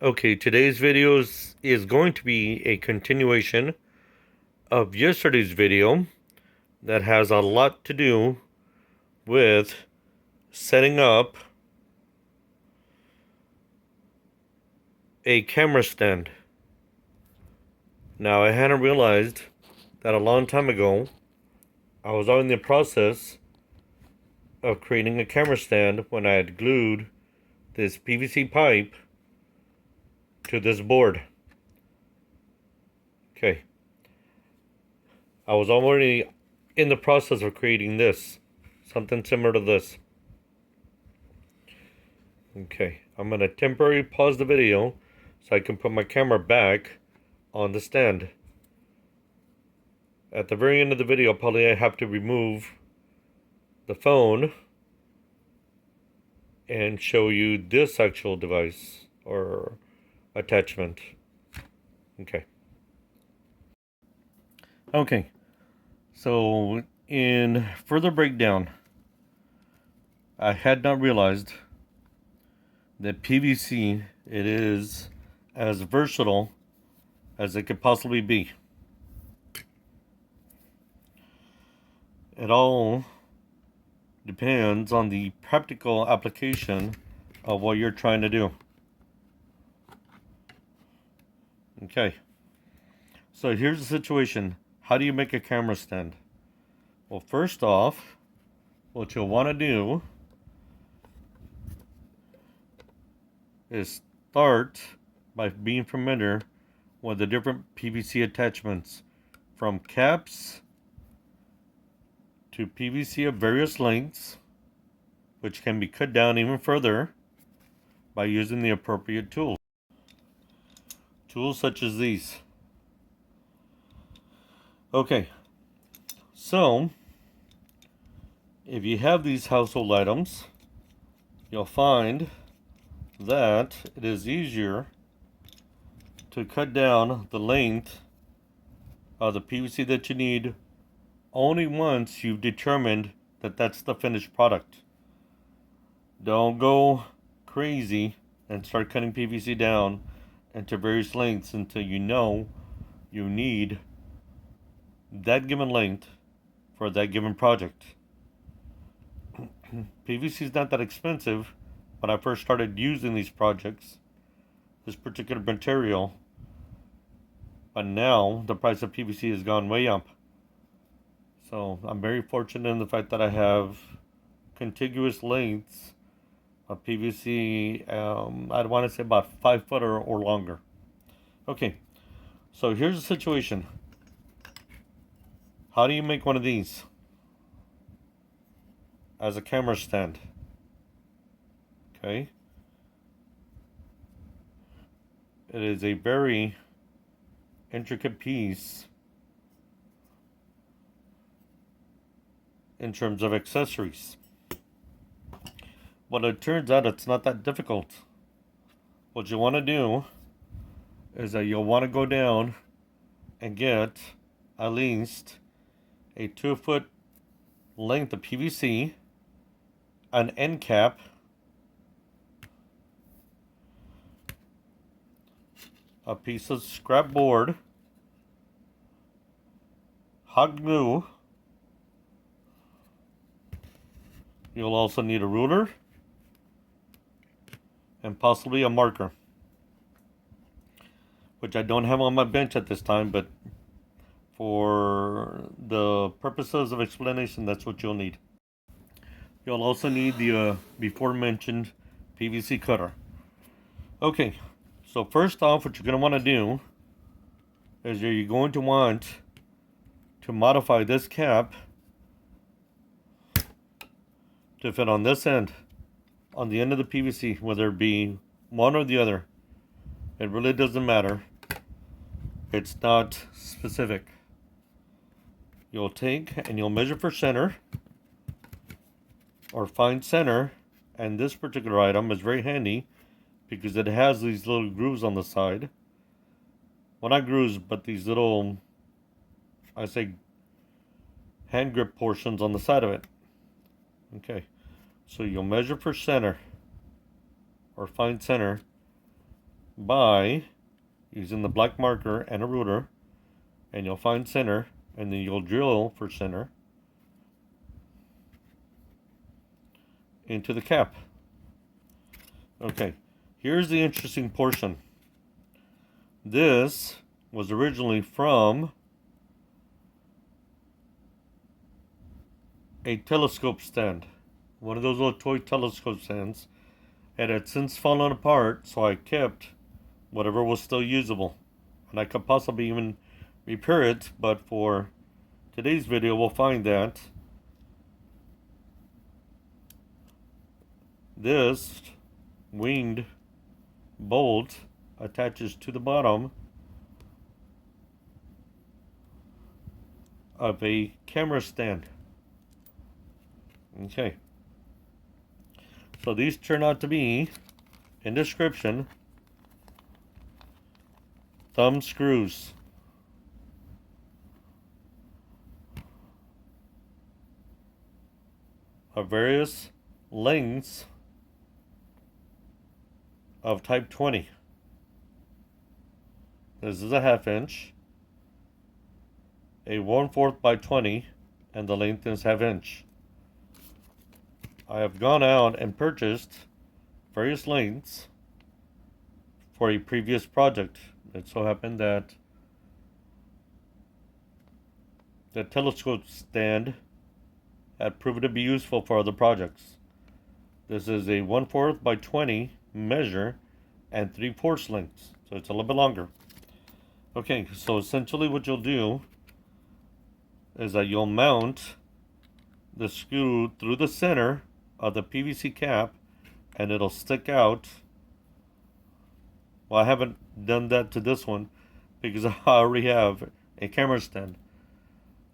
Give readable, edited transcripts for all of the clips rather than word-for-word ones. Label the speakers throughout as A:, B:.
A: Okay, today's video is going to be a continuation of yesterday's video that has a lot to do with setting up a camera stand. Now, I hadn't realized that a long time ago I was in the process of creating a camera stand when I had glued this PVC pipe to this board. Okay, I was already in the process of creating this, something similar to this. Okay, I'm going to temporarily pause the video so I can put my camera back on the stand. At the very end of the video, probably I have to remove the phone and show you this actual device or attachment. Okay, so in further breakdown, I had not realized that PVC, it is as versatile as it could possibly be. It all depends on the practical application of what you're trying to do. Okay, so here's the situation. How do you make a camera stand? Well, first off, what you'll want to do is start by being familiar with the different PVC attachments, from caps to PVC of various lengths, which can be cut down even further by using the appropriate tools. Tools such as these. Okay, so if you have these household items, you'll find that it is easier to cut down the length of the PVC that you need only once you've determined that that's the finished product. Don't go crazy and start cutting PVC down into various lengths until you know you need that given length for that given project. PVC is not that expensive. When I first started using these projects, this particular material, but now the price of PVC has gone way up. So I'm very fortunate in the fact that I have contiguous lengths of PVC. I'd want to say about 5 foot or longer. Okay, so here's the situation. How do you make one of these as a camera stand? Okay, it is a very intricate piece in terms of accessories. But it turns out it's not that difficult. What you want to do is that you'll want to go down and get at least a 2 foot length of PVC, an end cap, a piece of scrap board, hot glue. You'll also need a ruler and possibly a marker, which I don't have on my bench at this time, but for the purposes of explanation, that's what you'll need. You'll also need the before mentioned PVC cutter. Okay, so first off, what you're going to want to do is you're going to want to modify this cap to fit on this end, on the end of the PVC, whether it be one or the other. It really doesn't matter. It's not specific. You'll take and you'll measure for center or find center, and this particular item is very handy because it has these little grooves on the side. Well, not grooves, but these little, I say, hand grip portions on the side of it. Okay, so you'll measure for center or find center by using the black marker and a ruler, and you'll find center, and then you'll drill for center into the cap. Okay, here's the interesting portion. This was originally from a telescope stand, one of those little toy telescope stands. It had since fallen apart, so I kept whatever was still usable, and I could possibly even repair it, but for today's video we'll find that this winged bolt attaches to the bottom of a camera stand. Okay, so these turn out to be, in description, thumb screws. Of various lengths of type 20. This is a 1/2 inch, a 1/4 by 20, and the length is 1/2 inch. I have gone out and purchased various lengths for a previous project. It so happened that the telescope stand had proven to be useful for other projects. This is a 1/4 by 20 measure and 3/4 lengths, so it's a little bit longer. Okay, so essentially what you'll do is that you'll mount the screw through the center of the PVC cap, and it'll stick out. Well, I haven't done that to this one because I already have a camera stand.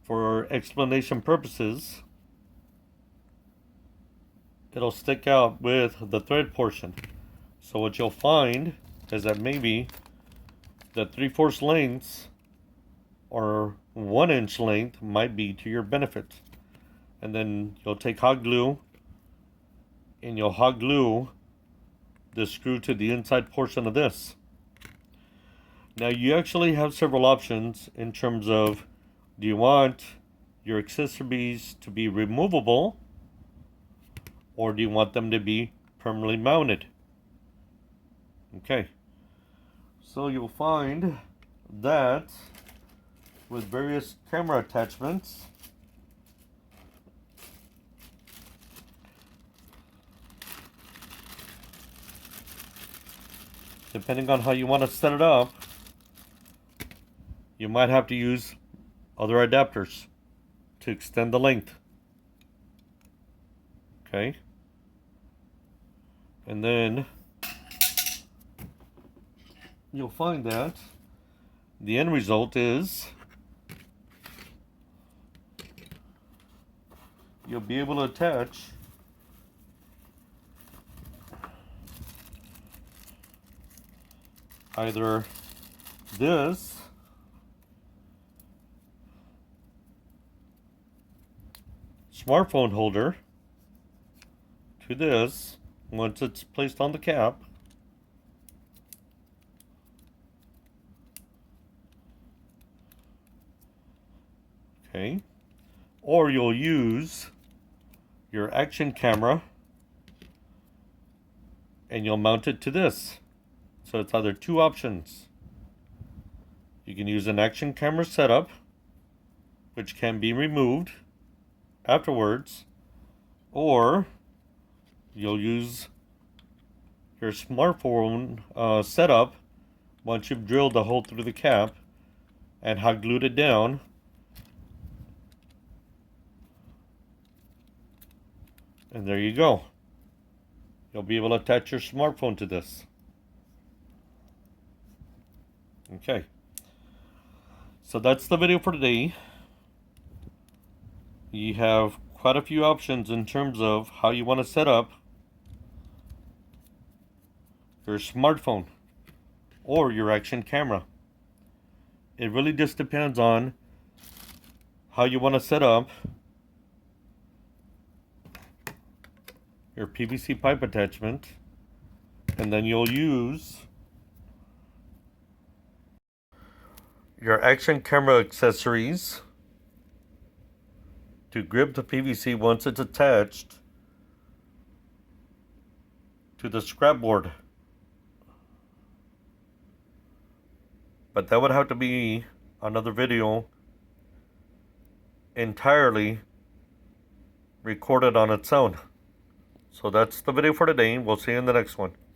A: For explanation purposes, it'll stick out with the thread portion. So what you'll find is that maybe the 3/4 lengths or 1 inch length might be to your benefit. And then you'll take hot glue and you'll hot glue the screw to the inside portion of this. Now you actually have several options in terms of, do you want your accessories to be removable, or do you want them to be permanently mounted? Okay, so you'll find that with various camera attachments, depending on how you want to set it up, you might have to use other adapters to extend the length. Okay, and then you'll find that the end result is you'll be able to attach either this smartphone holder to this once it's placed on the cap, okay, or you'll use your action camera and you'll mount it to this. So it's either two options. You can use an action camera setup, which can be removed afterwards, or you'll use your smartphone setup once you've drilled the hole through the cap and hot glued it down. And there you go. You'll be able to attach your smartphone to this. Okay. So that's the video for today. You have quite a few options in terms of how you want to set up your smartphone or your action camera. It really just depends on how you want to set up your PVC pipe attachment, and then you'll use your action camera accessories to grip the PVC once it's attached to the scrap board. But that would have to be another video entirely recorded on its own. So that's the video for today. We'll see you in the next one.